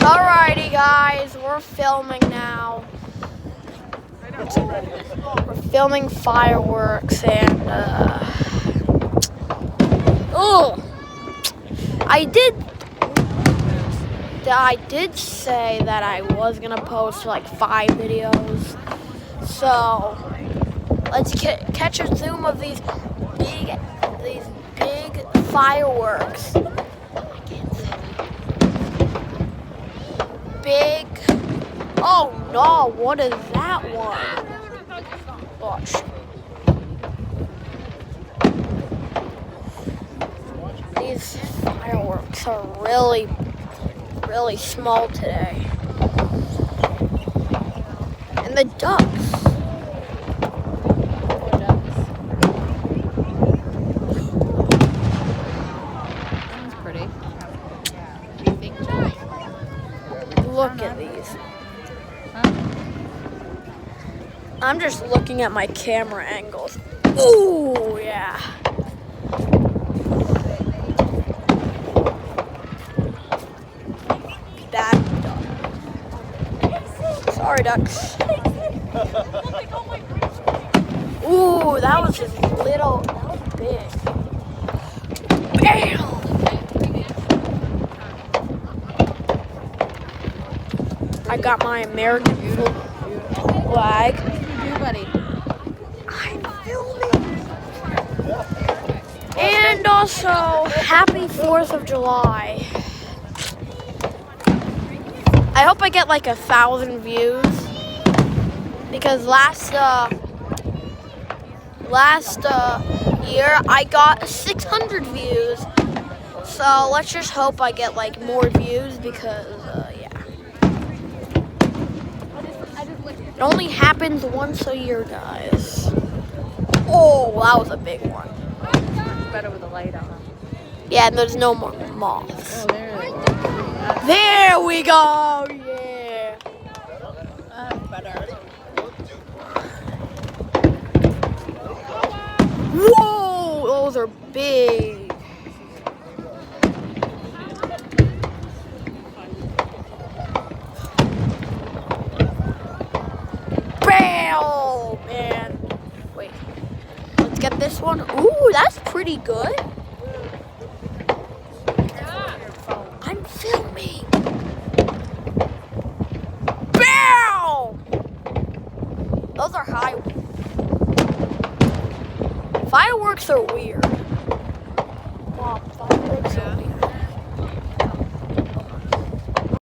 Alrighty guys, we're filming now. We're filming fireworks and I did say that I was gonna post like 5 videos. So let's catch a zoom of these big fireworks. Big. Oh no, what is that one? Gosh. These fireworks are really small today. And the ducks. That one's pretty. What do you think, Joey? Look at these. I'm just looking at my camera angles. Ooh, yeah. Bad duck. Sorry, ducks. Ooh, that was just little. That was big. Bam! I got my American flag. Buddy. I'm filming. And also, happy 4th of July. I hope I get like 1,000 views. Because last year I got 600 views. So let's just hope I get like more views because yeah. It only happens once a year, guys. Oh, that was a big one. It's better with the light on. Yeah, and there's no more moths. Oh, there it is. There we go. Yeah. That's better. Whoa, those are big. Bam, man. Wait, let's get this one. Ooh, that's pretty good. I'm filming. Bam! Those are high. Fireworks are weird.